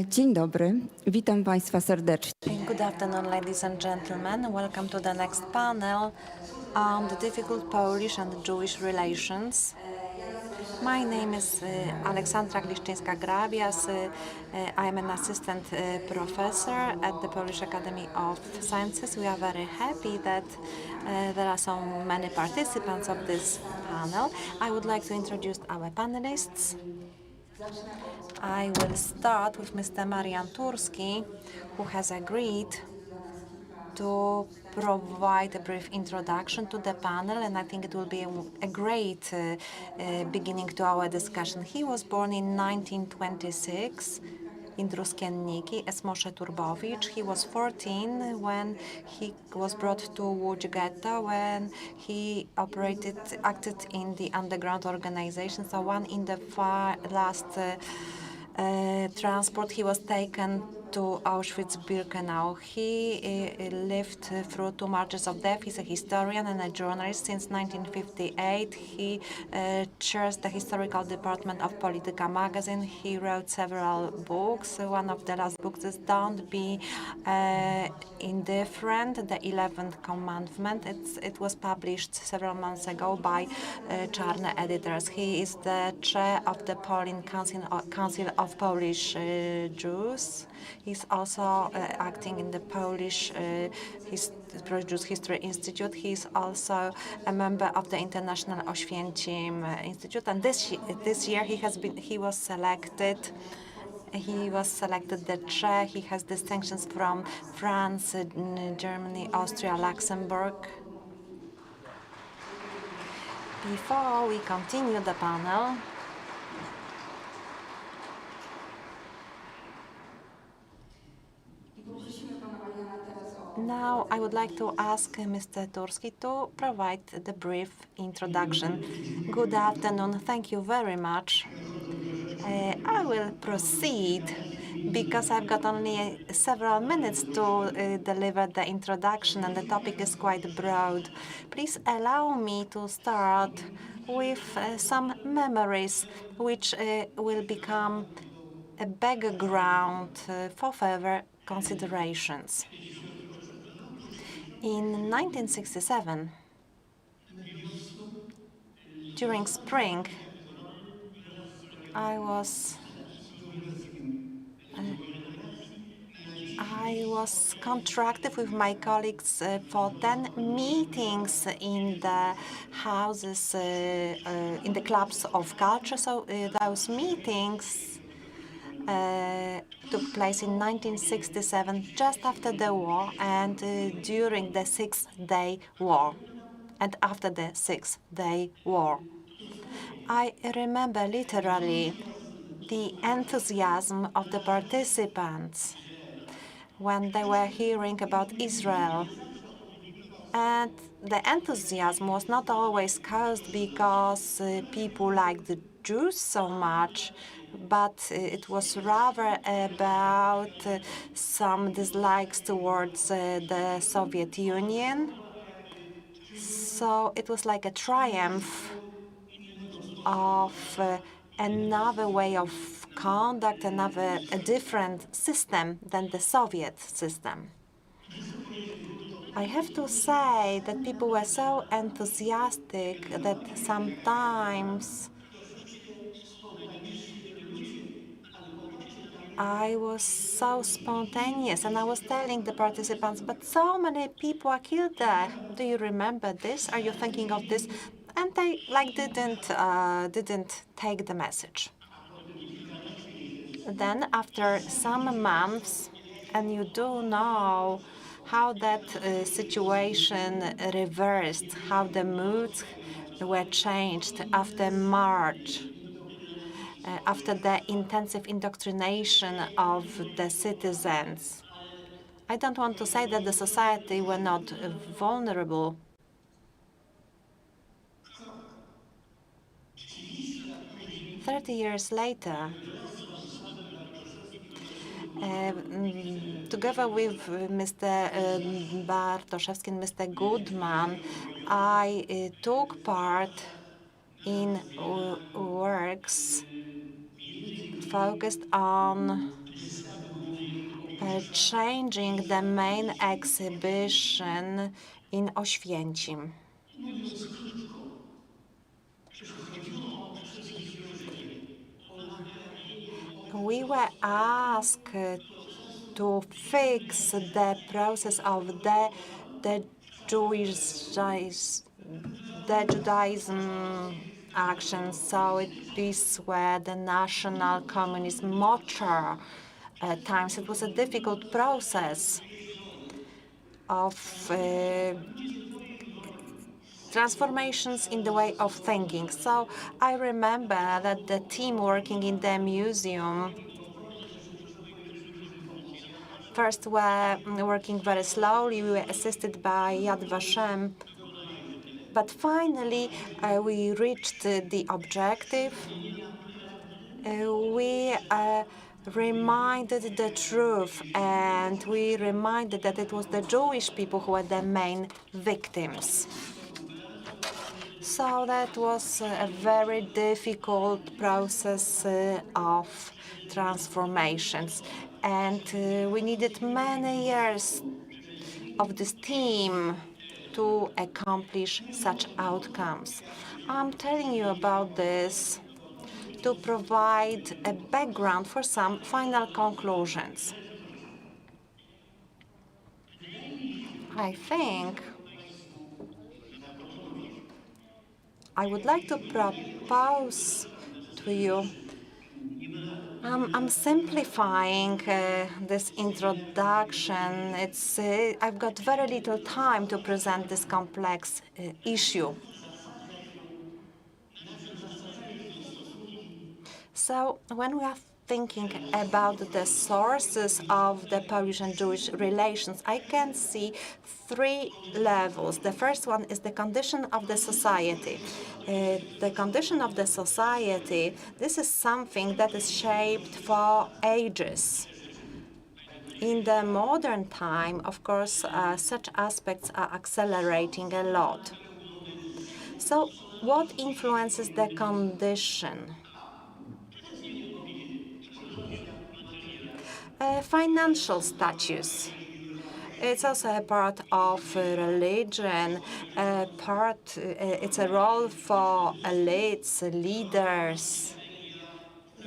Dzień dobry, witam Państwa serdecznie. Good afternoon, ladies and gentlemen. Welcome to the next panel on the difficult Polish and Jewish relations. My name is Aleksandra Gliszczyńska. I'm an assistant professor at the Polish Academy of Sciences. We are very happy that there are so many participants of this panel. I would like to introduce our panelists. I will start with Mr. Marian Turski, who has agreed to provide a brief introduction to the panel, and I think it will be a great beginning to our discussion. He was born in 1926 in Druskienniki as Moshe Turbowicz. He was 14 when he was brought to Łódź ghetto, when he acted in the underground organization. So in the last transport, he was taken to Auschwitz-Birkenau. He lived through 2 marches of death. He's a historian and a journalist since 1958. He chairs the historical department of Polityka magazine. He wrote several books. One of the last books is Don't Be Indifferent, the 11th Commandment. It was published several months ago by Czarne editors. He is the chair of the Polin Council of Polish Jews. He's also acting in the Polish Jewish History Institute. He's also a member of the International Oświęcim Institute. And this year he was selected. He was selected the chair. He has distinctions from France, Germany, Austria, Luxembourg. Before we continue the panel, now I would like to ask Mr. Turski to provide the brief introduction. Good afternoon. Thank you very much. I will proceed because I've got only several minutes to deliver the introduction, and the topic is quite broad. Please allow me to start with some memories which will become a background for further considerations. In 1967, during spring, I was contracted with my colleagues for 10 meetings in the houses, in the clubs of culture. So those meetings took place in 1967, just after the war and during the Six-Day War, and after the Six-Day War. I remember literally the enthusiasm of the participants when they were hearing about Israel. And the enthusiasm was not always caused because people liked the Jews so much, but it was rather about some dislikes towards the Soviet Union. So it was like a triumph of another way of conduct, a different system than the Soviet system. I have to say that people were so enthusiastic that sometimes I was so spontaneous, and I was telling the participants, but so many people are killed there. Do you remember this? Are you thinking of this? And they didn't take the message. Then after some months, and you do know how that situation reversed, how the moods were changed after March, after the intensive indoctrination of the citizens. I don't want to say that the society were not vulnerable. "30 years later, together with Mr. Bartoszewski and Mr. Goodman, I took part in works focused on changing the main exhibition in Oświęcim. We were asked to fix the process of the Judaism actions. So these were the national communist martyr times. It was a difficult process of transformations in the way of thinking. So I remember that the team working in the museum first were working very slowly. We were assisted by Yad Vashem. But finally, we reached the objective. We reminded the truth, and we reminded that it was the Jewish people who were the main victims. So that was a very difficult process of transformations. And we needed many years of this team to accomplish such outcomes. I'm telling you about this to provide a background for some final conclusions. I think I would like to propose to you, I'm simplifying this introduction. I've got very little time to present this complex issue. So when we are thinking about the sources of the Polish and Jewish relations, I can see three levels. The first one is the condition of the society. The condition of the society, this is something that is shaped for ages. In the modern time, of course, such aspects are accelerating a lot. So what influences the condition? Financial status. It's also a part of religion. It's a role for elites, leaders,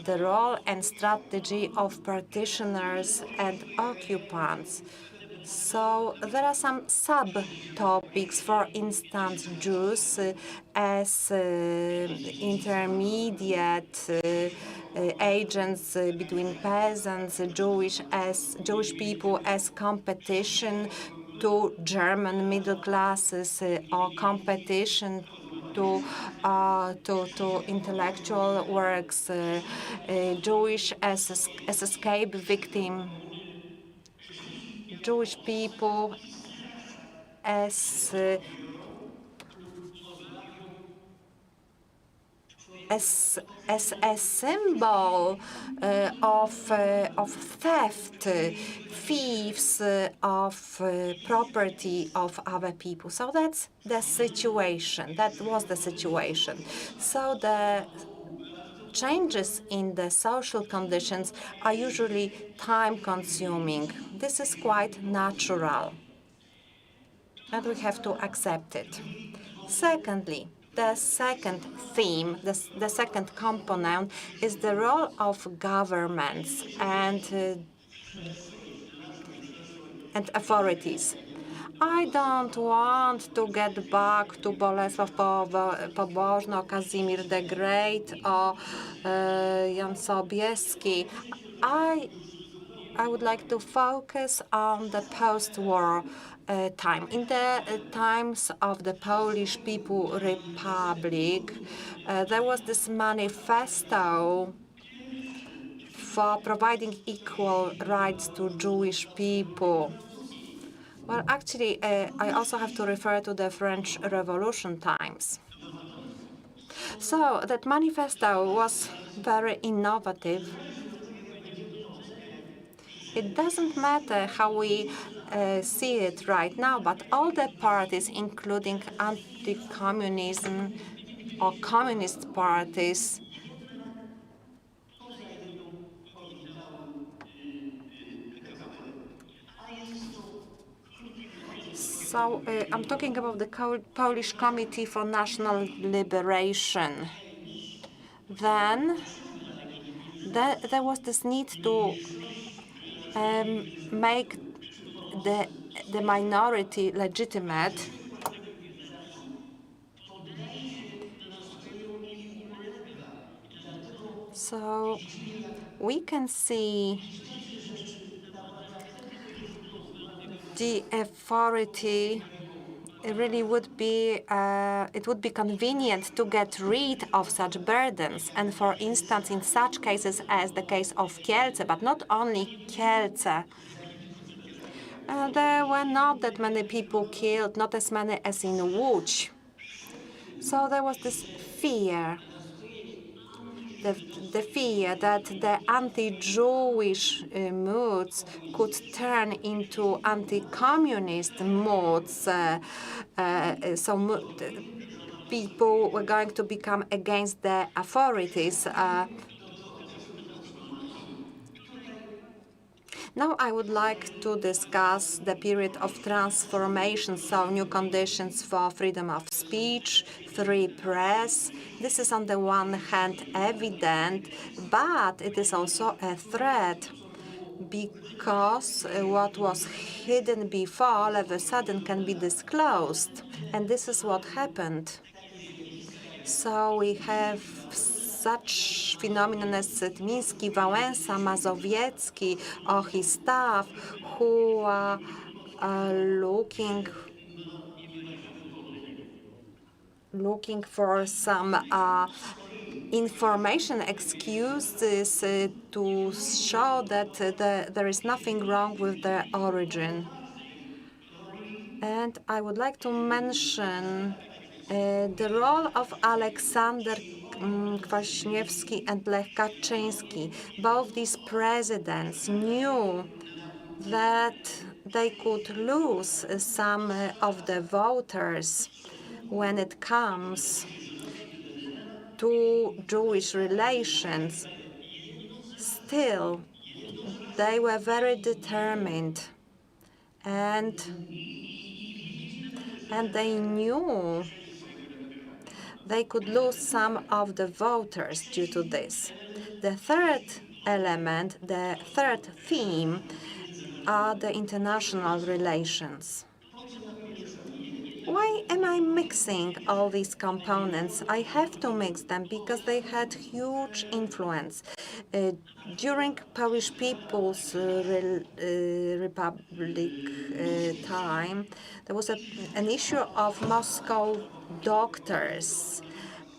the role and strategy of partitioners and occupants. So there are some subtopics, for instance, Jews as intermediate agents between peasants, Jewish people as competition to German middle classes or competition to intellectual works, Jewish as escape victim, Jewish people as a symbol of theft, thieves of property of other people. So that's the situation. That was the situation. So the changes in the social conditions are usually time-consuming. This is quite natural, and we have to accept it. Secondly, the second theme, the second component, is the role of governments and authorities. I don't want to get back to Bolesław Pobożny or Kazimir the Great or Jan Sobieski. I would like to focus on the post-war time. In the times of the Polish People Republic, there was this manifesto for providing equal rights to Jewish people. Well, actually, I also have to refer to the French Revolution times. So that manifesto was very innovative. It doesn't matter how we see it right now, but all the parties, including anti-communism or communist parties, So I'm talking about the Polish Committee for National Liberation. Then there was this need to make the minority legitimate. So we can see the authority. It really would be convenient to get rid of such burdens. And for instance, in such cases as the case of Kielce, but not only Kielce, there were not that many people killed, not as many as in Łódź. So there was this fear, the fear that the anti-Jewish moods could turn into anti-communist moods. People were going to become against the authorities. Now I would like to discuss the period of transformation, so new conditions for freedom of speech, free press. This is on the one hand evident, but it is also a threat, because what was hidden before all of a sudden can be disclosed. And this is what happened. So we have such phenomenon as Setmiński, Wałęsa, Mazowiecki, or his staff, who are looking for some information excuses to show that there is nothing wrong with their origin. And I would like to mention the role of Aleksandr Kwaśniewski and Lech Kaczyński. Both these presidents knew that they could lose some of the voters when it comes to Jewish relations. Still, they were very determined, and they knew they could lose some of the voters due to this. The third element, the third theme, are the international relations. Why am I mixing all these components? I have to mix them because they had huge influence. During Polish People's Republic time, there was an issue of Moscow doctors,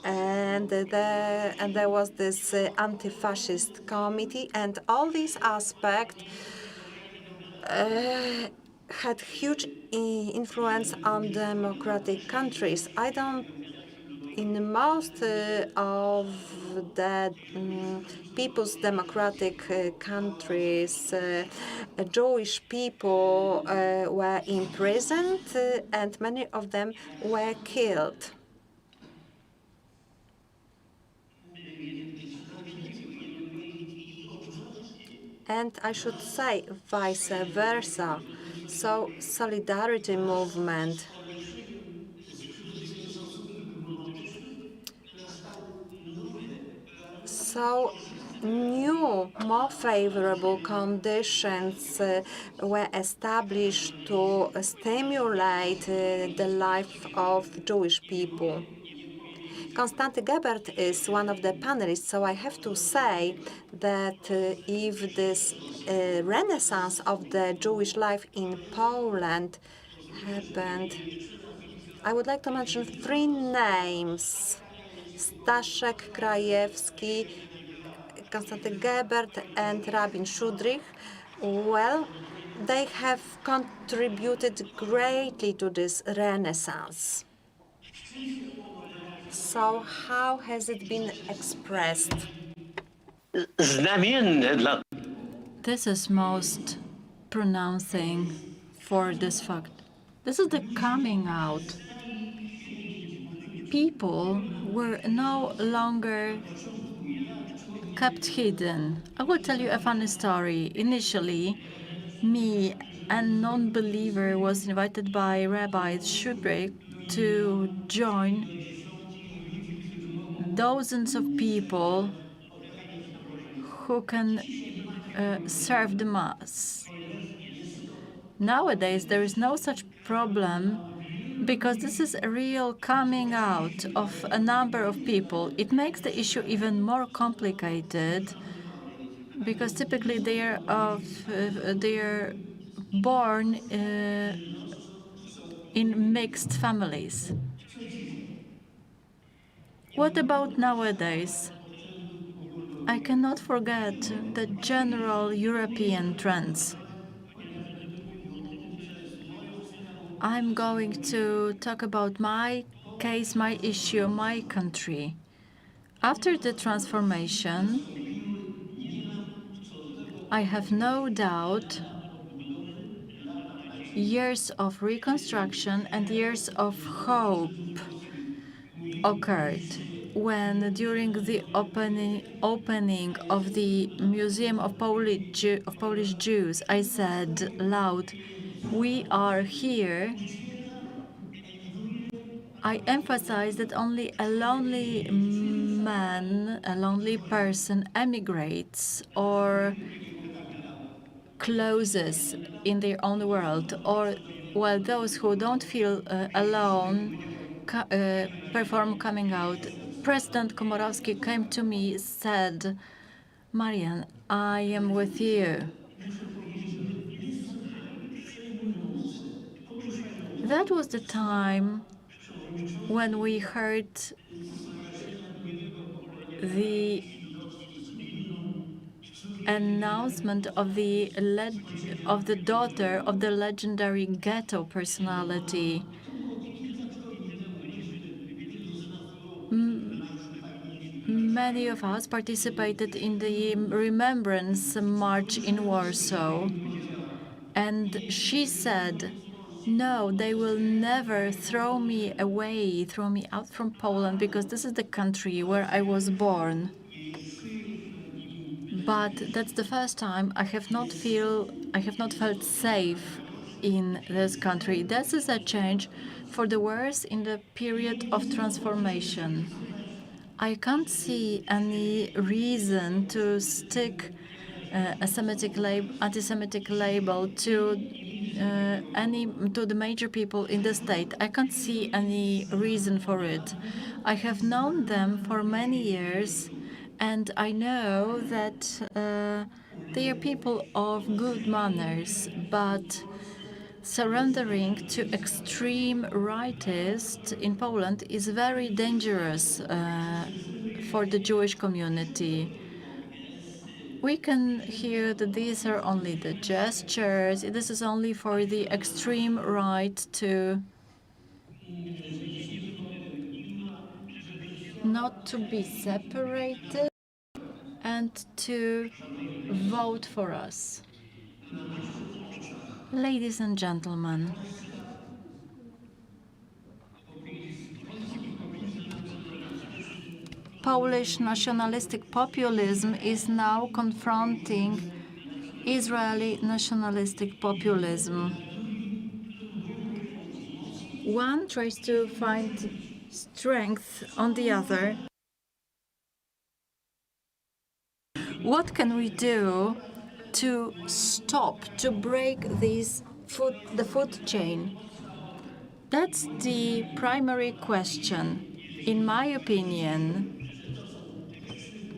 and there was this anti-fascist committee, and all these aspects had huge influence on democratic countries. In most of the people's democratic countries, Jewish people were imprisoned, and many of them were killed. And I should say vice versa. So solidarity movement new, more favorable conditions were established to stimulate the life of Jewish people. Konstanty Gebert is one of the panelists, so I have to say that if this renaissance of the Jewish life in Poland happened, I would like to mention three names: Staszek Krajewski, Konstanty Gebert, and Rabin Szudrych. Well, they have contributed greatly to this renaissance. So how has it been expressed? This is most pronouncing for this fact. This is the coming out. People were no longer kept hidden. I will tell you a funny story. Initially, me a non-believer was invited by Rabbi Shubrek to join dozens of people who can serve the Mass. Nowadays, there is no such problem because this is a real coming out of a number of people. It makes the issue even more complicated because typically they are born in mixed families. What about nowadays? I cannot forget the general European trends. I'm going to talk about my case, my issue, my country. After the transformation, I have no doubt years of reconstruction and years of hope occurred when during the opening of the Museum of Polish Jews, I said loud, "We are here." I emphasize that only a lonely man, a lonely person emigrates or closes in their own world, or while those who don't feel alone perform coming out. President Komorowski came to me, said, "Marian, I am with you." That was the time when we heard the announcement of the daughter of the legendary ghetto personality. Many of us participated in the Remembrance March in Warsaw, and she said, "No, they will never throw me away, throw me out from Poland, because this is the country where I was born." But that's the first time I have not felt safe in this country. This is a change for the worse in the period of transformation. I can't see any reason to stick a anti-Semitic label to the major people in the state. I can't see any reason for it. I have known them for many years, and I know that they are people of good manners, but surrendering to extreme rightists in Poland is very dangerous for the Jewish community. We can hear that these are only the gestures. This is only for the extreme right to not to be separated and to vote for us. Ladies and gentlemen, Polish nationalistic populism is now confronting Israeli nationalistic populism. One tries to find strength on the other. What can we do to stop, to break the food chain? That's the primary question. In my opinion,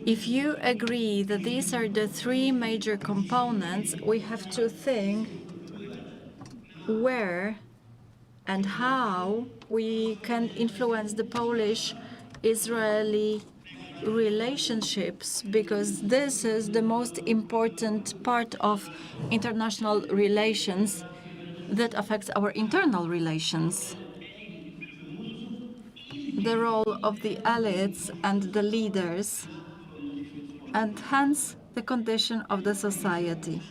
if you agree that these are the three major components, we have to think where and how we can influence the Polish-Israeli relationships, because this is the most important part of international relations that affects our internal relations. The role of the elites and the leaders, and hence the condition of the society.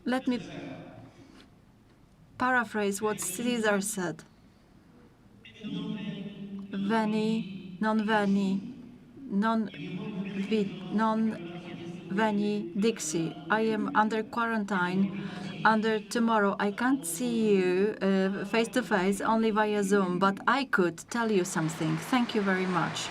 Let me paraphrase what Caesar said. Veni, non veni, non Veni Dixi. I am under quarantine under tomorrow. I can't see you face to face, only via Zoom, but I could tell you something. Thank you very much.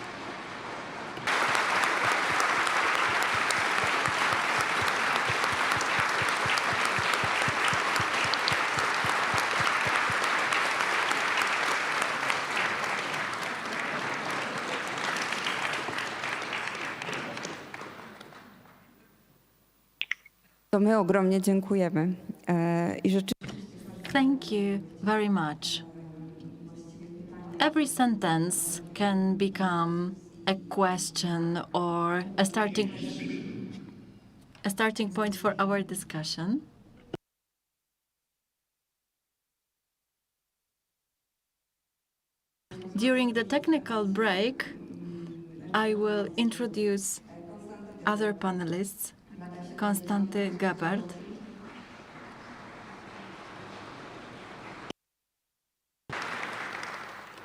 To my ogromnie dziękujemy. I rzeczywiście Thank you very much. Every sentence can become a question or a starting point for our discussion. During the technical break, I will introduce other panelists. Konstanty Gebert,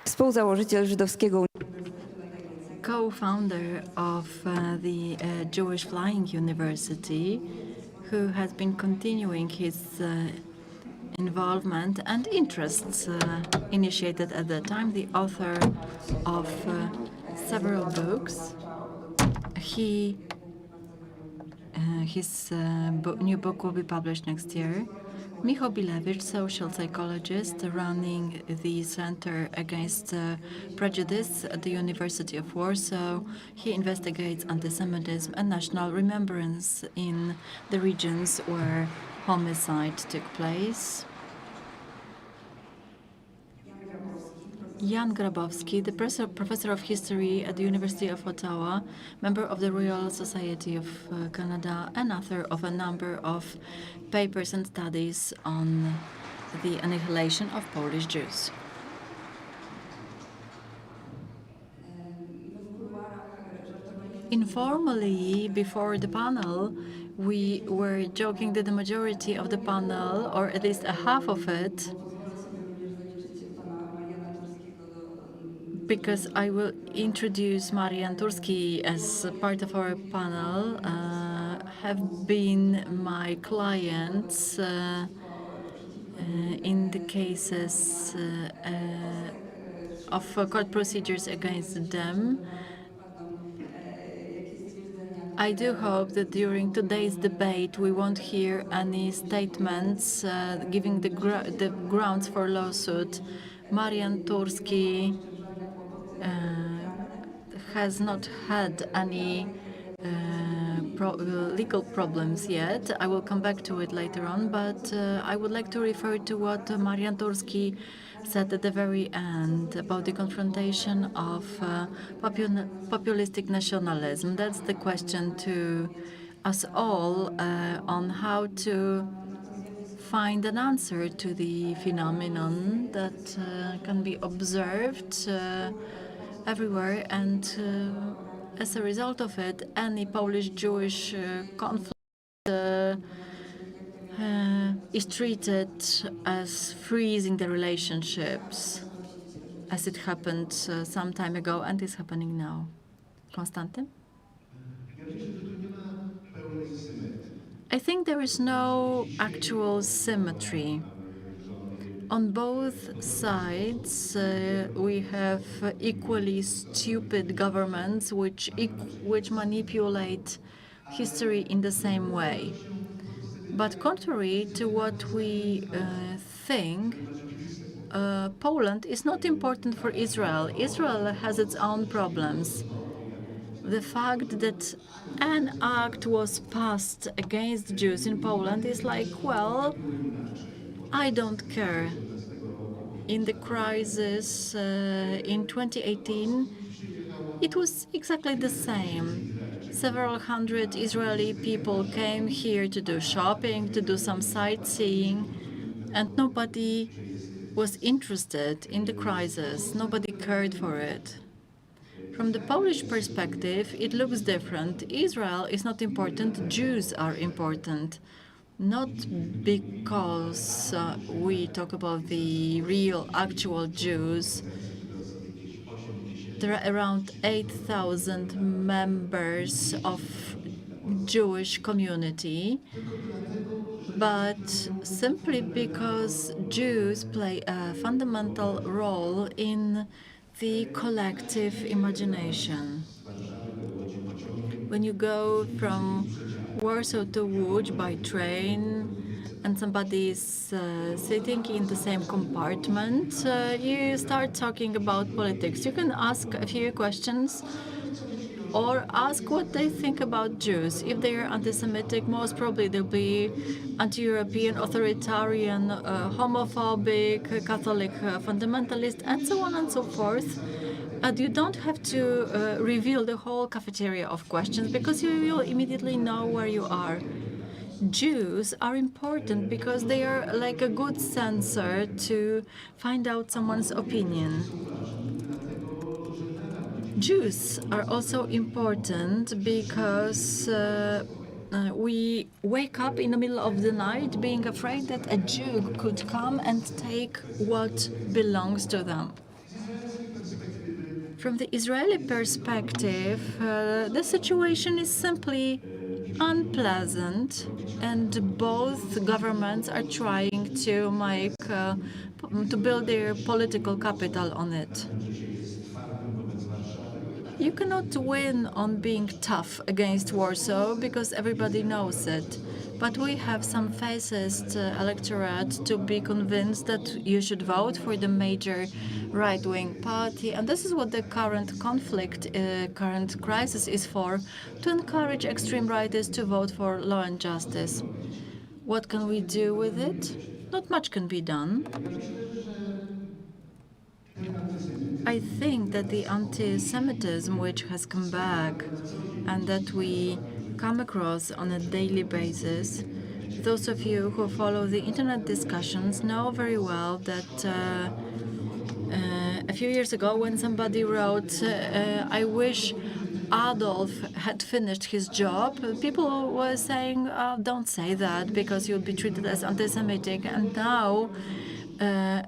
współzałożyciel żydowskiego co-founder of the Jewish Flying University, who has been continuing his involvement and interests initiated at the time, the author of several books. His new book will be published next year. Michał Bilewicz, social psychologist running the Center Against Prejudice at the University of Warsaw. He investigates anti-Semitism and national remembrance in the regions where homicide took place. Jan Grabowski, the professor of history at the University of Ottawa, member of the Royal Society of Canada, and author of a number of papers and studies on the annihilation of Polish Jews. Informally, before the panel, we were joking that the majority of the panel, or at least a half of it, because I will introduce Marian Turski as part of our panel, have been my clients in the cases of court procedures against them. I do hope that during today's debate we won't hear any statements giving the grounds for lawsuit. Marian Turski has not had any legal problems yet. I will come back to it later on, but I would like to refer to what Marian Turski said at the very end about the confrontation of populistic nationalism. That's the question to us all on how to find an answer to the phenomenon that can be observed everywhere, and as a result of it, any Polish-Jewish conflict is treated as freezing the relationships, as it happened some time ago and is happening now. Konstanty? I think there is no actual symmetry. On both sides, we have equally stupid governments which manipulate history in the same way. But contrary to what we think, Poland is not important for Israel. Israel has its own problems. The fact that an act was passed against Jews in Poland is like, well, I don't care. In the crisis in 2018, it was exactly the same. Several hundred Israeli people came here to do shopping, to do some sightseeing, and nobody was interested in the crisis. Nobody cared for it. From the Polish perspective, it looks different. Israel is not important, Jews are important. Not because we talk about the real, actual Jews. There are around 8,000 members of Jewish community, but simply because Jews play a fundamental role in the collective imagination. When you go from Warsaw to Łódź by train and somebody is sitting in the same compartment, you start talking about politics. You can ask a few questions or ask what they think about Jews. If they are anti-Semitic, most probably they'll be anti-European, authoritarian, homophobic, Catholic fundamentalist, and so on and so forth. And you don't have to reveal the whole cafeteria of questions because you will immediately know where you are. Jews are important because they are like a good sensor to find out someone's opinion. Jews are also important because we wake up in the middle of the night being afraid that a Jew could come and take what belongs to them. From the Israeli perspective, the situation is simply unpleasant, and both governments are trying to build their political capital on it. You cannot win on being tough against Warsaw because everybody knows it. But we have some fascist electorate to be convinced that you should vote for the major right-wing party. And this is what the current conflict, current crisis is for, to encourage extreme rightists to vote for law and justice. What can we do with it? Not much can be done. I think that the anti-Semitism which has come back and that we come across on a daily basis, those of you who follow the internet discussions know very well that a few years ago when somebody wrote, I wish Adolf had finished his job, people were saying, don't say that because you'll be treated as anti-Semitic, and now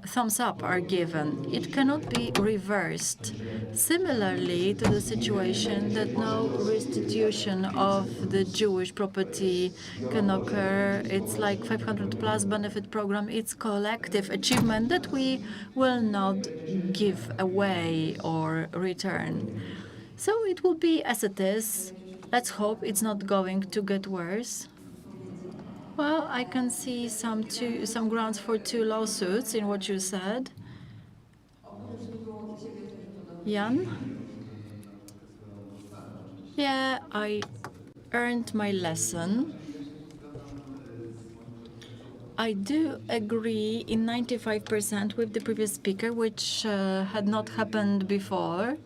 thumbs up are given. It cannot be reversed. Similarly to the situation that no restitution of the Jewish property can occur. It's like 500 plus benefit program. It's collective achievement that we will not give away or return. So it will be as it is. Let's hope it's not going to get worse. Well, I can see some grounds for 2 lawsuits in what you said. Jan? Yeah, I earned my lesson. I do agree in 95% with the previous speaker, which had not happened before.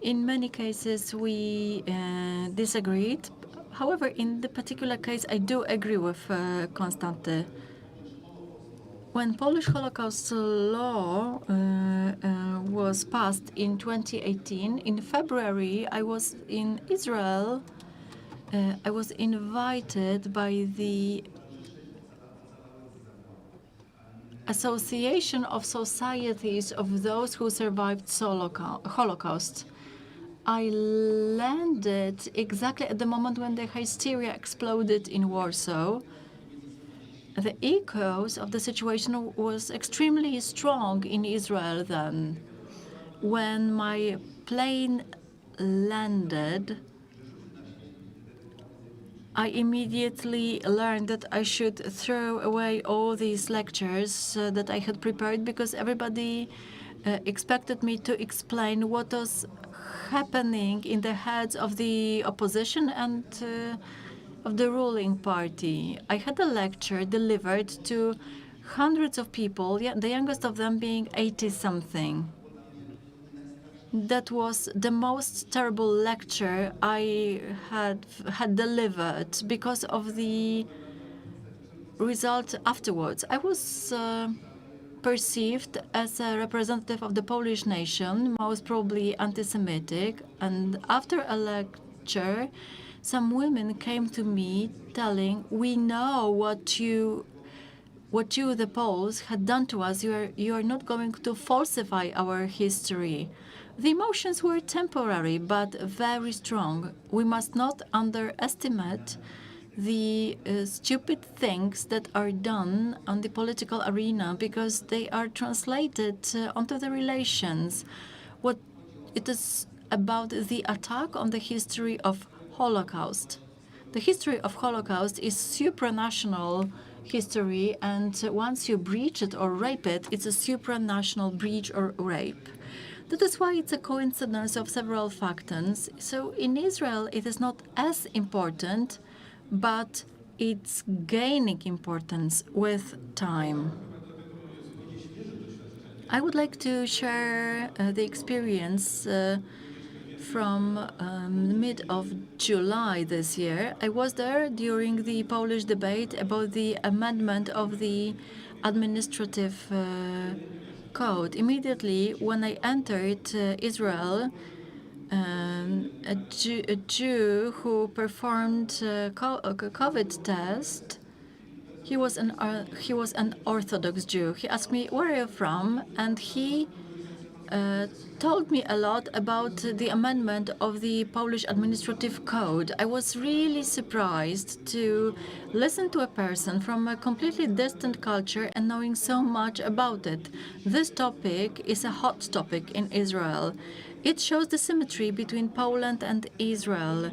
In many cases, we disagreed. However, in the particular case, I do agree with Konstanty. When Polish Holocaust law was passed in 2018, in February, I was in Israel. I was invited by the Association of Societies of Those Who Survived Holocaust. I landed exactly at the moment when the hysteria exploded in Warsaw. The echoes of the situation was extremely strong in Israel then. When my plane landed, I immediately learned that I should throw away all these lectures that I had prepared because everybody expected me to explain what was happening in the heads of the opposition and of the ruling party. I had a lecture delivered to hundreds of people, the youngest of them being 80-something. That was the most terrible lecture I had delivered because of the result afterwards. I was perceived as a representative of the Polish nation, most probably anti-Semitic, and after a lecture, some women came to me telling, we know what you what you, the Poles, had done to us. You are not going to falsify our history. The emotions were temporary, but very strong. We must not underestimate the stupid things that are done on the political arena, because they are translated onto the relations. What it is about the attack on the history of Holocaust. The history of Holocaust is supranational history, and once you breach it or rape it, it's a supranational breach or rape. That is why it's a coincidence of several factors. So in Israel, it is not as important, but it's gaining importance with time. I would like to share the experience from mid of July this year. I was there during the Polish debate about the amendment of the administrative code. Immediately when I entered Israel, a Jew who performed a COVID test, he was an Orthodox Jew. He asked me, "Where are you from?" And he told me a lot about the amendment of the Polish administrative code. I was really surprised to listen to a person from a completely distant culture and knowing so much about it. This topic is a hot topic in Israel. It shows the symmetry between Poland and Israel.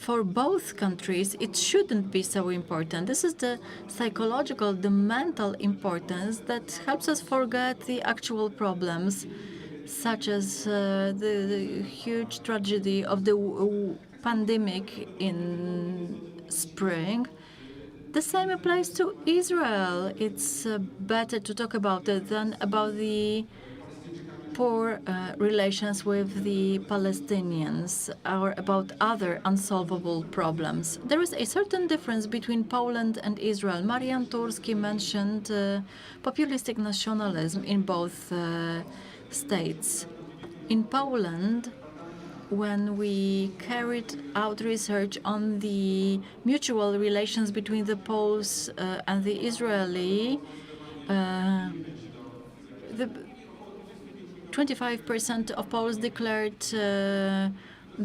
For both countries, it shouldn't be so important. This is the psychological, the mental importance that helps us forget the actual problems, such as the huge tragedy of the pandemic in spring. The same applies to Israel. It's better to talk about it than about the poor relations with the Palestinians or about other unsolvable problems. There is a certain difference between Poland and Israel. Marian Turski mentioned populistic nationalism in both states. In Poland, when we carried out research on the mutual relations between the Poles and the Israeli, the 25% of Poles declared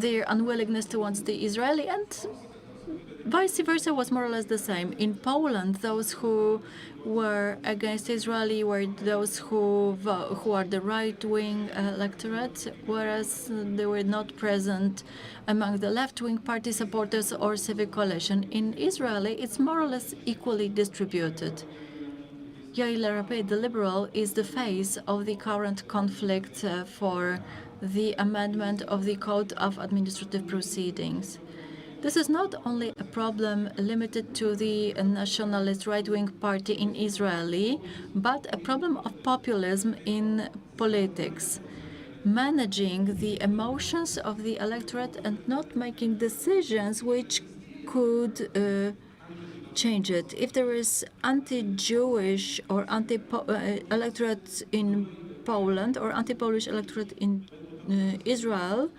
their unwillingness towards the Israeli, and vice versa was more or less the same. In Poland, those who were against Israeli were those who are the right-wing electorate, whereas they were not present among the left-wing party supporters or civic coalition. In Israeli, it's more or less equally distributed. Yair Lapid, the liberal, is the face of the current conflict for the amendment of the Code of Administrative Proceedings. This is not only a problem limited to the nationalist right-wing party in Israeli, but a problem of populism in politics. Managing the emotions of the electorate and not making decisions which could change it. If there is anti-Jewish or anti-electorate in Poland or anti-Polish electorate in Israel,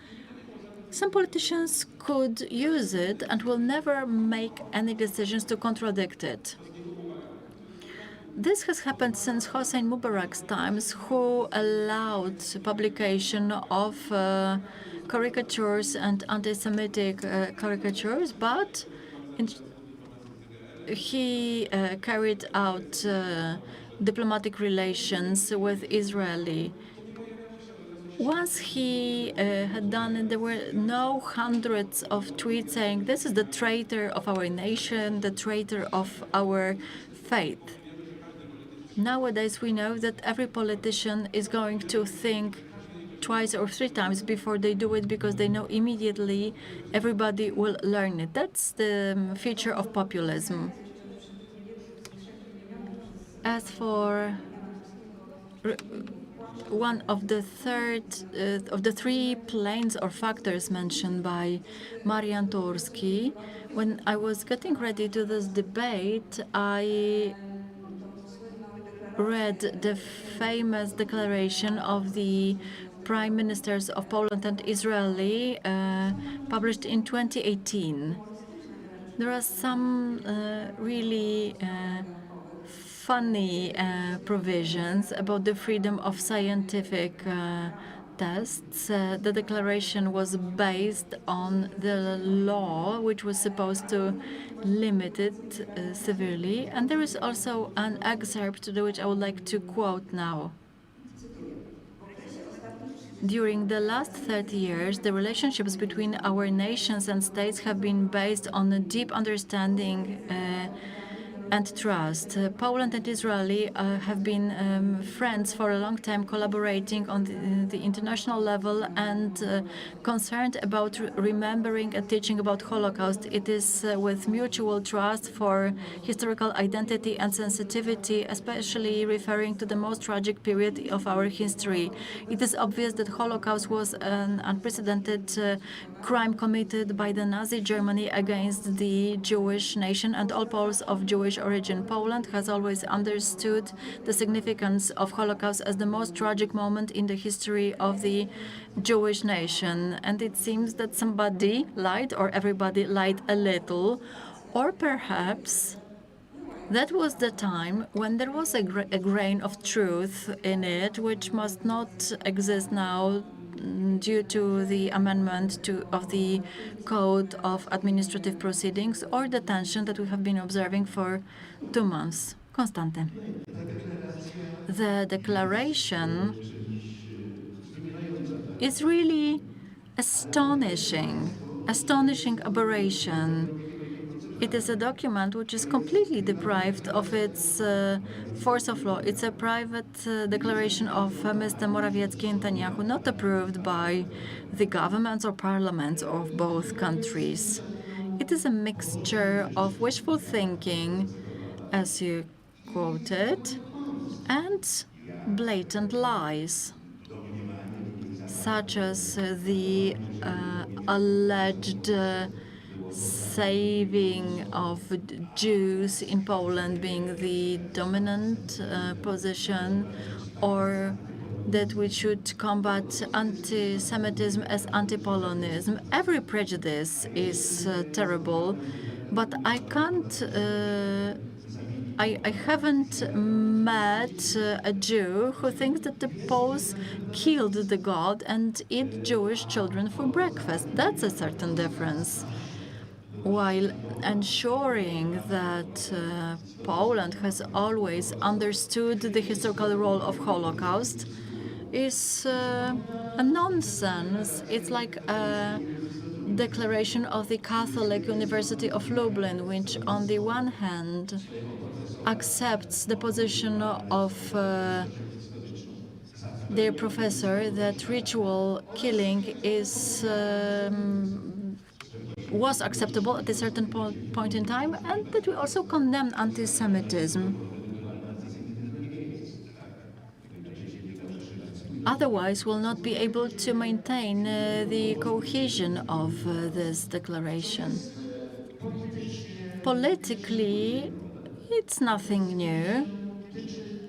some politicians could use it and will never make any decisions to contradict it. This has happened since Hossein Mubarak's times, who allowed publication of caricatures and anti-Semitic caricatures, but he carried out diplomatic relations with Israeli. Once he had done it, there were no hundreds of tweets saying, "This is the traitor of our nation, the traitor of our faith." Nowadays, we know that every politician is going to think twice or three times before they do it, because they know immediately everybody will learn it. That's the feature of populism. As for one of the three planes or factors mentioned by Marian Turski, when I was getting ready to this debate, I read the famous declaration of the prime ministers of Poland and Israeli, published in 2018. There are some really funny provisions about the freedom of scientific tests. The declaration was based on the law, which was supposed to limit it severely. And there is also an excerpt which I would like to quote now. During the last 30 years, the relationships between our nations and states have been based on a deep understanding and trust. Poland and Israel have been friends for a long time, collaborating on the international level and concerned about remembering and teaching about Holocaust. It is with mutual trust for historical identity and sensitivity, especially referring to the most tragic period of our history. It is obvious that Holocaust was an unprecedented crime committed by the Nazi Germany against the Jewish nation and all Poles of Jewish origin. Poland has always understood the significance of Holocaust as the most tragic moment in the history of the Jewish nation. And it seems that somebody lied, or everybody lied a little, or perhaps that was the time when there was a grain of truth in it, which must not exist now due to the amendment of the Code of Administrative Proceedings or the tension that we have been observing for 2 months. Konstanty. The declaration is really astonishing aberration. It is a document which is completely deprived of its force of law. It's a private declaration of Mr. Morawiecki and Netanyahu, not approved by the governments or parliaments of both countries. It is a mixture of wishful thinking, as you quoted, and blatant lies, such as the alleged saving of Jews in Poland being the dominant position, or that we should combat anti-Semitism as anti-Polonism. Every prejudice is terrible, but I can't. I haven't met a Jew who thinks that the Poles killed the God and eat Jewish children for breakfast. That's a certain difference. While ensuring that Poland has always understood the historical role of Holocaust is a nonsense. It's like a declaration of the Catholic University of Lublin, which on the one hand accepts the position of their professor that ritual killing was acceptable at a certain point in time, and that we also condemn anti-Semitism. Otherwise, we'll not be able to maintain the cohesion of this declaration. Politically, it's nothing new.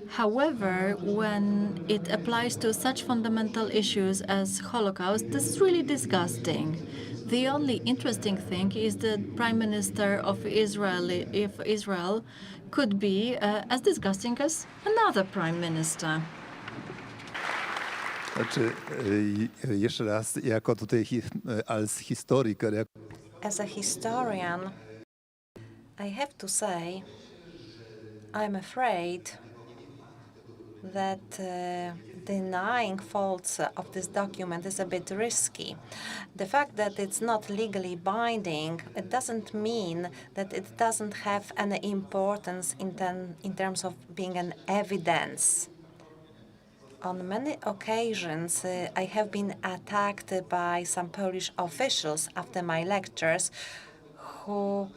However, when it applies to such fundamental issues as Holocaust, this is really disgusting. The only interesting thing is that Prime Minister of Israel, if Israel could be as disgusting as another Prime Minister. Znaczy, jeszcze raz, jako tutaj als historyker. As a historian, I have to say, I'm afraid that denying faults of this document is a bit risky. The fact that it's not legally binding, it doesn't mean that it doesn't have any importance in terms of being an evidence. On many occasions, I have been attacked by some Polish officials after my lectures who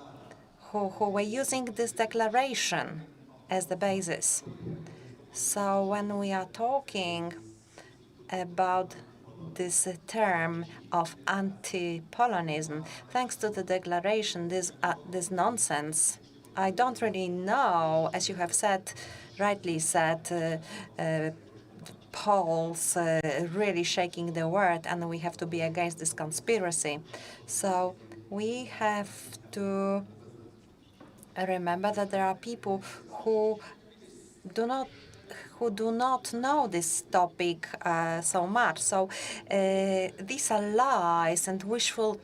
were using this declaration as the basis. So when we are talking about this term of anti-Polonism, thanks to the declaration, this nonsense, I don't really know, as you have said, rightly said, Poles really shaking the word, and we have to be against this conspiracy. So we have to remember that there are people who do not who do not know this topic so much. So these are lies and wishful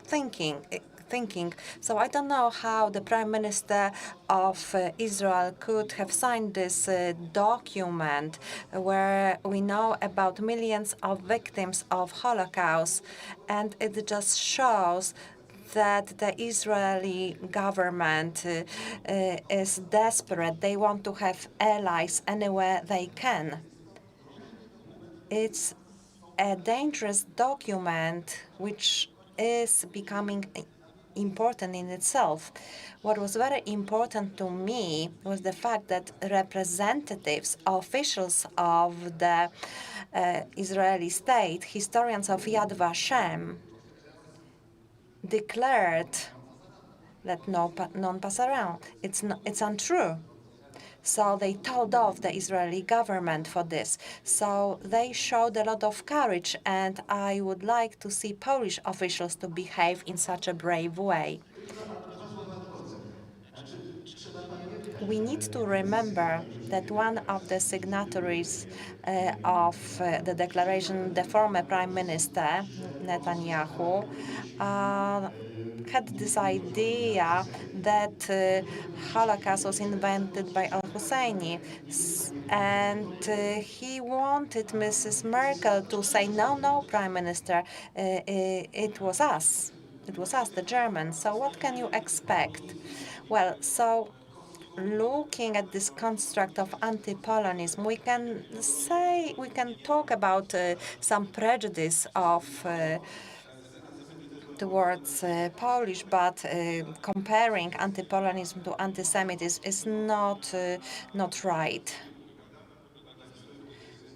thinking. So I don't know how the Prime Minister of Israel could have signed this document where we know about millions of victims of Holocaust, and it just shows that the Israeli government is desperate. They want to have allies anywhere they can. It's a dangerous document which is becoming important in itself. What was very important to me was the fact that representatives, officials of the Israeli state, historians of Yad Vashem, declared that non pass around. It's untrue. So they told off the Israeli government for this. So they showed a lot of courage, and I would like to see Polish officials to behave in such a brave way. We need to remember that one of the signatories of the declaration, the former Prime Minister, Netanyahu, had this idea that Holocaust was invented by al-Husseini, and he wanted Mrs. Merkel to say, no, Prime Minister, it was us. It was us, the Germans. So what can you expect? Well, so looking at this construct of anti-Polonism, we can talk about some prejudice of towards Polish, but comparing anti-Polonism to anti-Semitism is not right.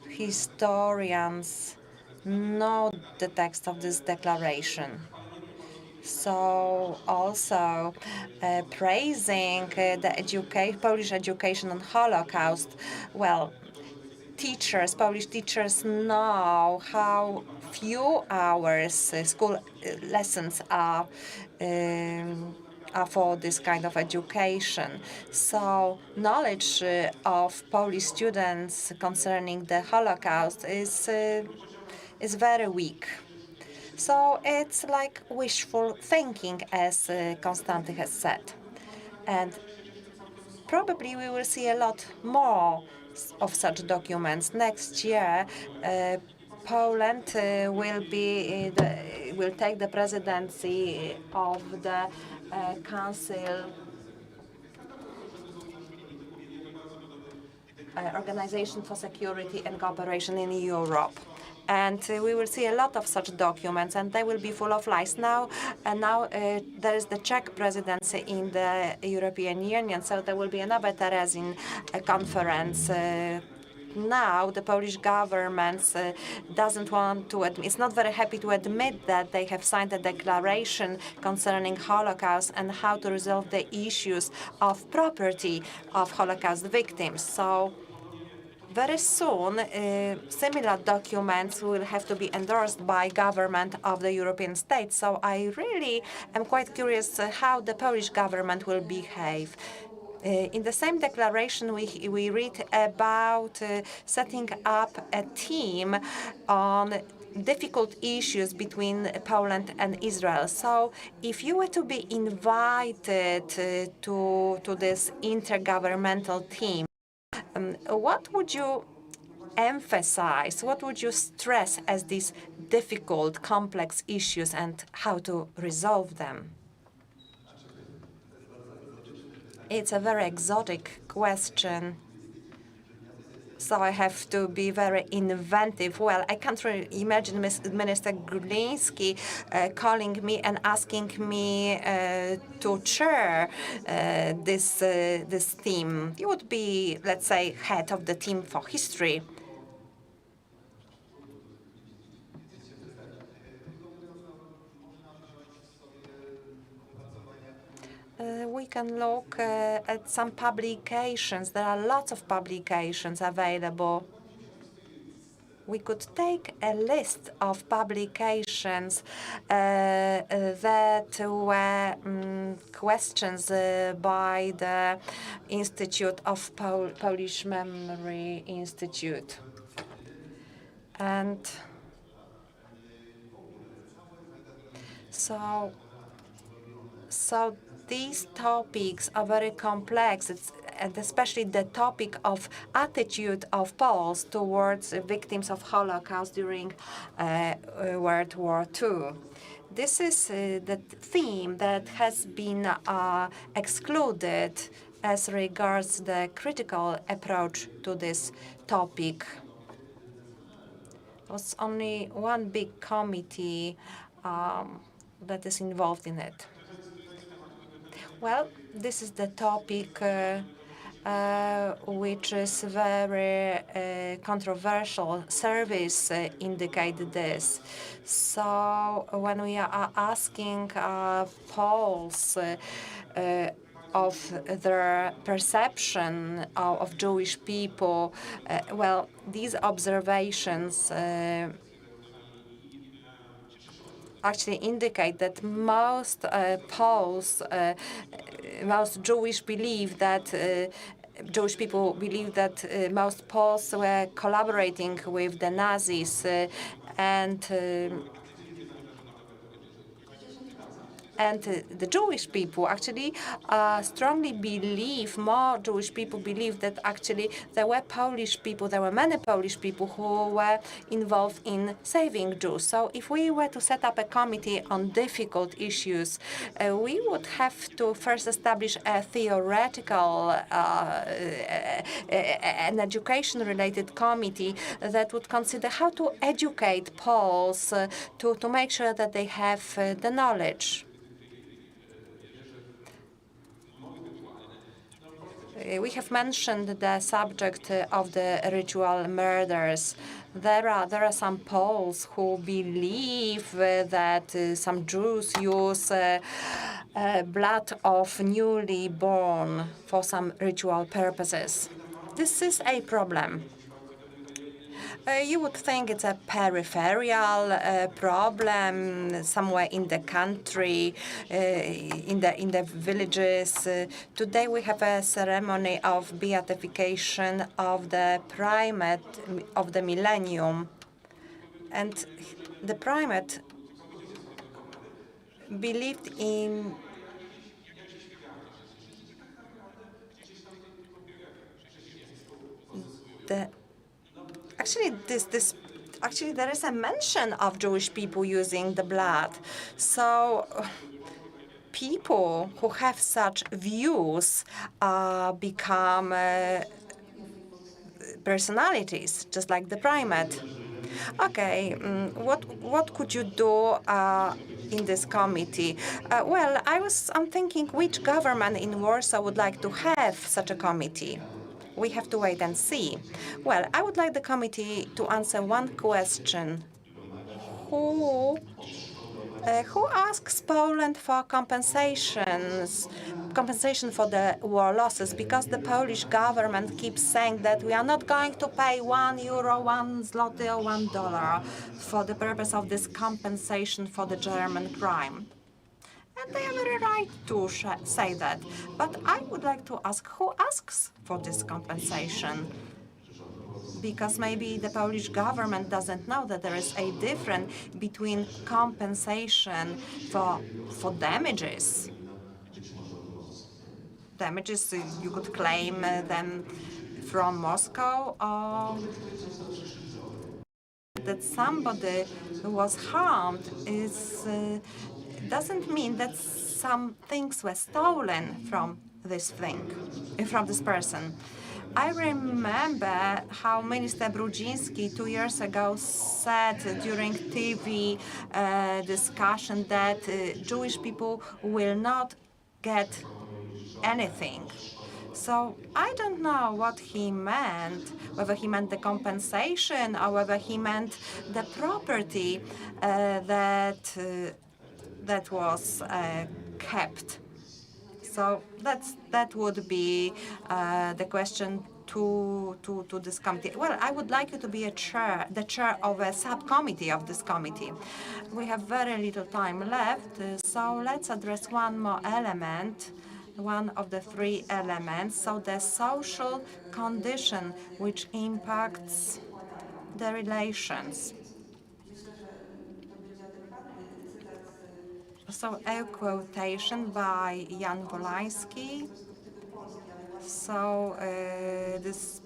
Historians know the text of this declaration. So also praising the Polish education on Holocaust, well, Polish teachers know how few hours school lessons are for this kind of education. So knowledge of Polish students concerning the Holocaust is very weak. So it's like wishful thinking, as Konstanty has said. And probably we will see a lot more of such documents. Next year, Poland will take the presidency of the Council Organization for Security and Cooperation in Europe. And we will see a lot of such documents, and they will be full of lies. Now there is the Czech presidency in the European Union, so there will be another Terezin conference. Now the Polish government doesn't want to admit, it's not very happy to admit that they have signed a declaration concerning Holocaust and how to resolve the issues of property of Holocaust victims. So very soon, similar documents will have to be endorsed by government of the European states. So I really am quite curious how the Polish government will behave. In the same declaration, we read about setting up a team on difficult issues between Poland and Israel. So if you were to be invited to this intergovernmental team, what would you emphasize, what would you stress as these difficult, complex issues and how to resolve them? It's a very exotic question, so I have to be very inventive. Well, I can't really imagine Minister Gliszczyński calling me and asking me to chair this team. He would be, let's say, head of the team for history. We can look at some publications. There are lots of publications available we could take a list of publications that were questions by the Institute of Polish Memory Institute. And so these topics are very complex, and especially the topic of attitude of Poles towards victims of Holocaust during World War II. This is the theme that has been excluded as regards the critical approach to this topic. There was only one big committee that is involved in it. Well, this is the topic which is very controversial. Surveys indicate this. So when we are asking Poles of their perception of Jewish people, well, these observations actually indicate that most Poles, most Jewish people believe that most Poles were collaborating with the Nazis, and the Jewish people actually strongly believe, more Jewish people believe that actually there were many Polish people who were involved in saving Jews. So if we were to set up a committee on difficult issues, we would have to first establish a theoretical an education-related committee that would consider how to educate Poles to make sure that they have the knowledge. We have mentioned the subject of the ritual murders. There are some Poles who believe that some Jews use blood of newly born for some ritual purposes. This is a problem. You would think it's a peripheral problem somewhere in the country, in the villages. Today we have a ceremony of beatification of the primate of the millennium, and the primate believed in the. Actually, there is a mention of Jewish people using the blood. So people who have such views become personalities, just like the primate. Okay, what could you do in this committee? Well, I'm thinking which government in Warsaw would like to have such a committee. We have to wait and see. Well, I would like the committee to answer one question. Who asks Poland for compensation for the war losses? Because the Polish government keeps saying that we are not going to pay €1, 1 zloty, or $1 for the purpose of this compensation for the German crime. And they are very right to say that. But I would like to ask, who asks for this compensation? Because maybe the Polish government doesn't know that there is a difference between compensation for damages. Damages, you could claim them from Moscow, or that somebody was harmed doesn't mean that some things were stolen from this person. I remember how Minister Brudziński 2 years ago said during TV discussion that Jewish people will not get anything. So I don't know what he meant, whether he meant the compensation or whether he meant the property that was kept. So that would be the question to this committee? Well, I would like you to be the chair of a subcommittee of this committee. We have very little time left, so let's address one more element, one of the three elements, so the social condition which impacts the relations. So a quotation by Jan Wolański. So this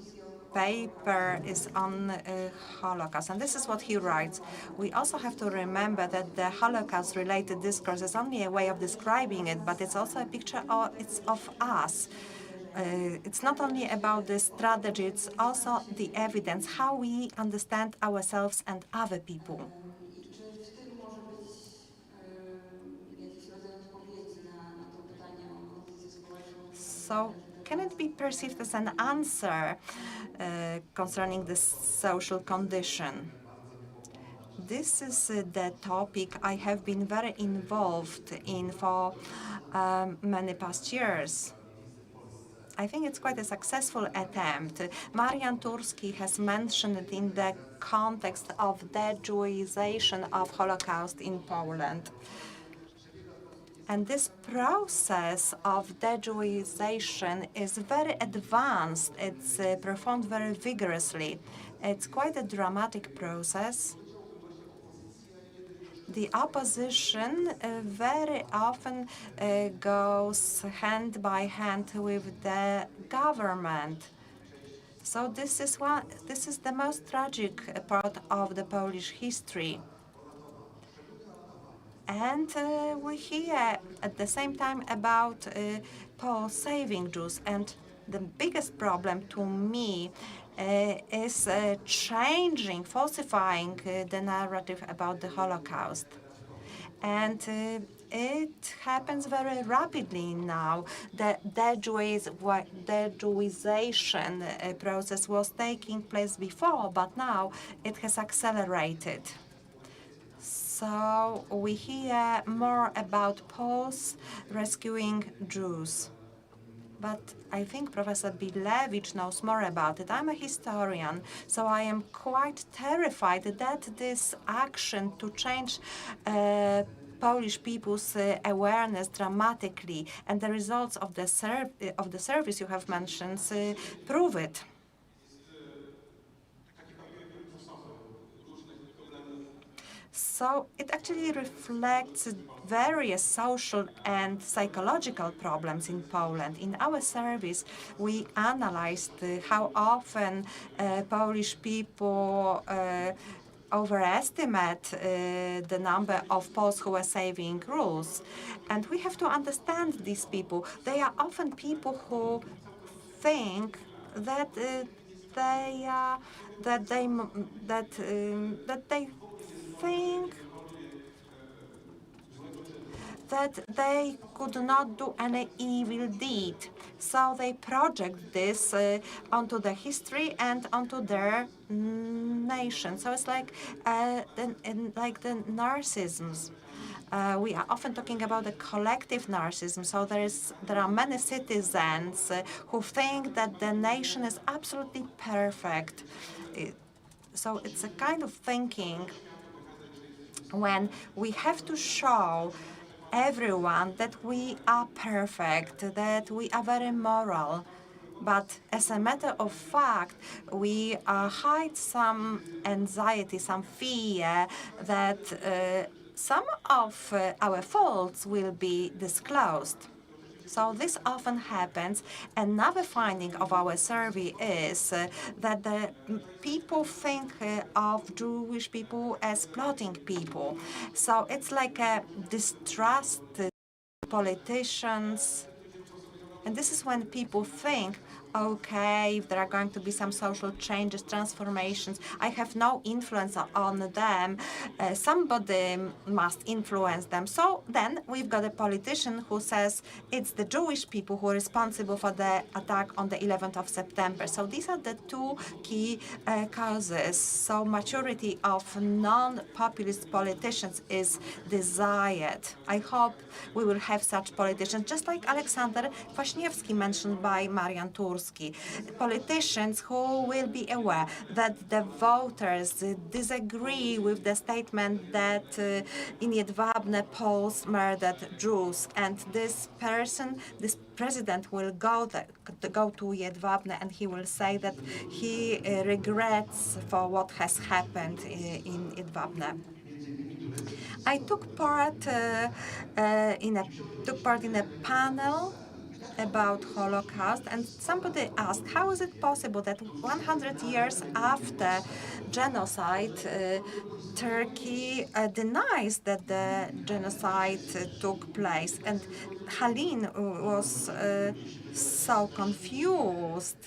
paper is on Holocaust, and this is what he writes. We also have to remember that the Holocaust-related discourse is only a way of describing it, but it's also a picture of us. It's not only about the strategy, it's also the evidence, how we understand ourselves and other people. So can it be perceived as an answer concerning the social condition? This is the topic I have been very involved in for many past years. I think it's quite a successful attempt. Marian Turski has mentioned it in the context of the Jewization of Holocaust in Poland. And this process of de-Jewization is very advanced. It's performed very vigorously. It's quite a dramatic process. The opposition very often goes hand by hand with the government. So this is the most tragic part of the Polish history. And we hear at the same time about Poles saving Jews. And the biggest problem to me is changing, falsifying the narrative about the Holocaust. And it happens very rapidly now. The Jewization process was taking place before, but now it has accelerated. So we hear more about Poles rescuing Jews. But I think Professor Bilewicz knows more about it. I'm a historian, so I am quite terrified that this action to change Polish people's awareness dramatically, and the results of the service you have mentioned prove it. So it actually reflects various social and psychological problems in Poland. In our service, we analyzed how often Polish people overestimate the number of Poles who are saving rules. And we have to understand these people. They are often people who think that they think that they could not do any evil deed. So they project this onto the history and onto their nation. So it's like the narcissisms. We are often talking about the collective narcissism. So there are many citizens who think that the nation is absolutely perfect. So it's a kind of thinking when we have to show everyone that we are perfect, that we are very moral. But as a matter of fact, we hide some anxiety, some fear that some of our faults will be disclosed. So this often happens. Another finding of our survey is that the people think of Jewish people as plotting people. So it's like a distrust politicians. And this is when people think, okay, if there are going to be some social changes, transformations, I have no influence on them. Somebody must influence them. So then we've got a politician who says it's the Jewish people who are responsible for the attack on the 11th of September. So these are the two key causes. So maturity of non-populist politicians is desired. I hope we will have such politicians, just like Aleksandra mentioned by Marian Turski. Turski. Politicians who will be aware that the voters disagree with the statement that in Jedwabne Poles murdered Jews, and this president will go to Jedwabne and he will say that he regrets for what has happened in Jedwabne. I took part in a panel about Holocaust, and somebody asked, how is it possible that 100 years after genocide, Turkey denies that the genocide took place? And Halin was so confused.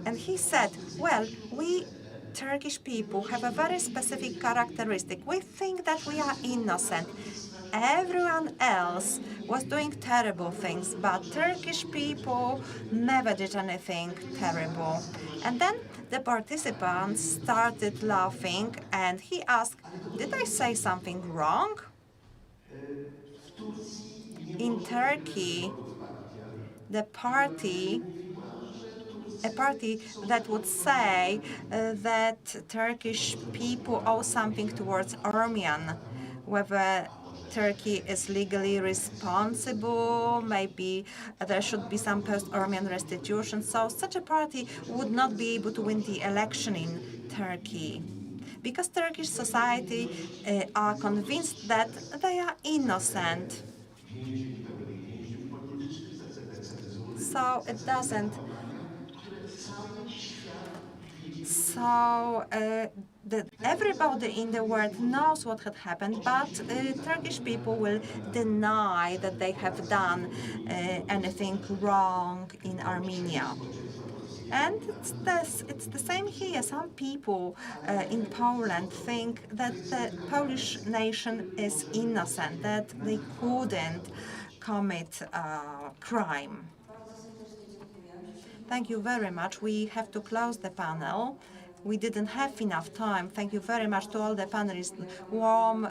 And he said, well, we Turkish people have a very specific characteristic. We think that we are innocent. Everyone else was doing terrible things, but Turkish people never did anything terrible. And then the participants started laughing, and he asked, did I say something wrong? In Turkey, a party that would say that Turkish people owe something towards Armenian, whether Turkey is legally responsible, maybe there should be some post-Armenian restitution. So such a party would not be able to win the election in Turkey, because Turkish society are convinced that they are innocent. So it doesn't. So everybody in the world knows what had happened, but Turkish people will deny that they have done anything wrong in Armenia. And it's the same here. Some people in Poland think that the Polish nation is innocent, that they couldn't commit crime. Thank you very much. We have to close the panel. We didn't have enough time. Thank you very much to all the panelists. Warm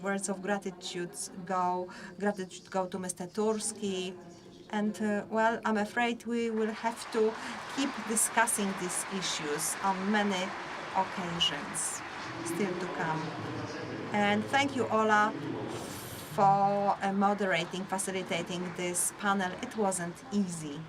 words of gratitude go to Mr. Turski. And well, I'm afraid we will have to keep discussing these issues on many occasions still to come. And thank you, Ola, for moderating, facilitating this panel. It wasn't easy.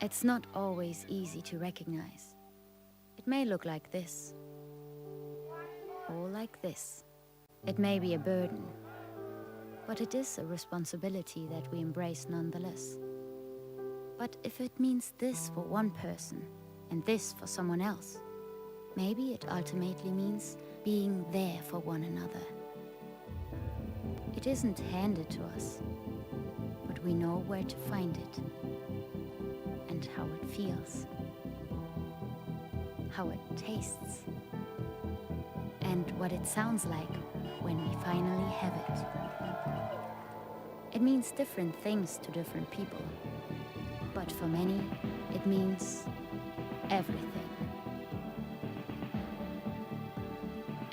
It's not always easy to recognize. It may look like this, or like this. It may be a burden, but it is a responsibility that we embrace nonetheless. But if it means this for one person and this for someone else, maybe it ultimately means being there for one another. It isn't handed to us, but we know where to find it. And how it feels, how it tastes, and what it sounds like when we finally have it. It means different things to different people, but for many, it means everything.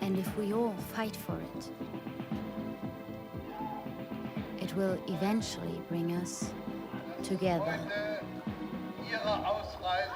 And if we all fight for it, it will eventually bring us together. Ihre Ausreise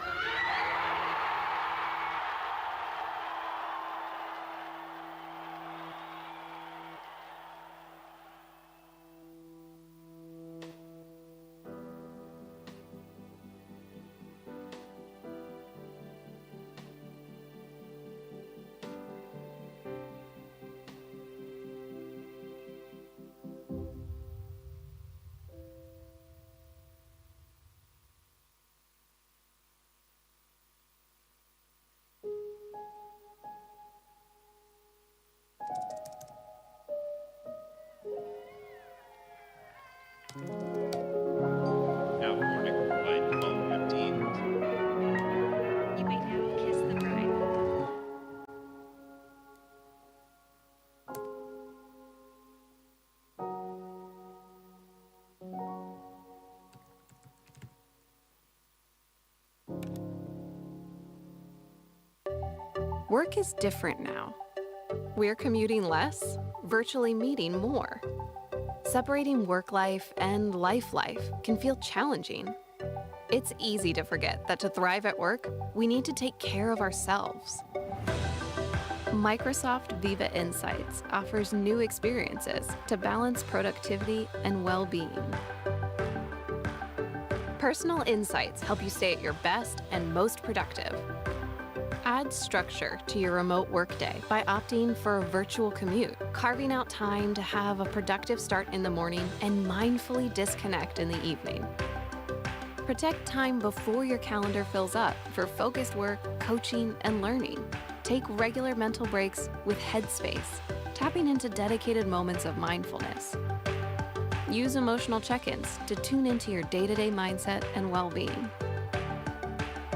Work is different now. We're commuting less, virtually meeting more. Separating work life and life can feel challenging. It's easy to forget that to thrive at work, we need to take care of ourselves. Microsoft Viva Insights offers new experiences to balance productivity and well-being. Personal insights help you stay at your best and most productive. Add structure to your remote workday by opting for a virtual commute, carving out time to have a productive start in the morning and mindfully disconnect in the evening. Protect time before your calendar fills up for focused work, coaching, and learning. Take regular mental breaks with Headspace, tapping into dedicated moments of mindfulness. Use emotional check-ins to tune into your day-to-day mindset and well-being.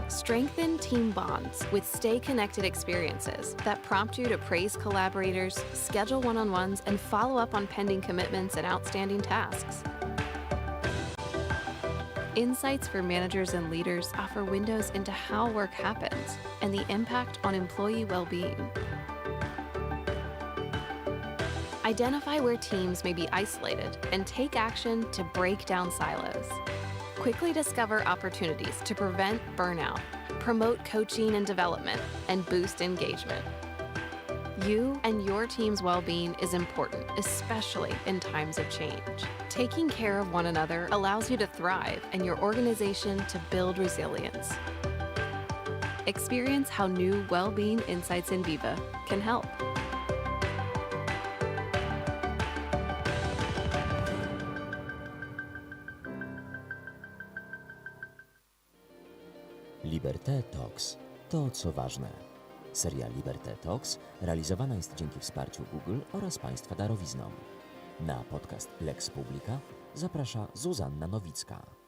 Strengthen team bonds with Stay Connected experiences that prompt you to praise collaborators, schedule one-on-ones, and follow up on pending commitments and outstanding tasks. Insights for managers and leaders offer windows into how work happens and the impact on employee well-being. Identify where teams may be isolated and take action to break down silos. Quickly discover opportunities to prevent burnout, promote coaching and development, and boost engagement. You and your team's well-being is important, especially in times of change. Taking care of one another allows you to thrive and your organization to build resilience. Experience how new well-being insights in Viva can help. Liberté Talks. To, co ważne. Seria Liberté Talks realizowana jest dzięki wsparciu Google oraz Państwa darowizną. Na podcast Lex Publica zaprasza Zuzanna Nowicka.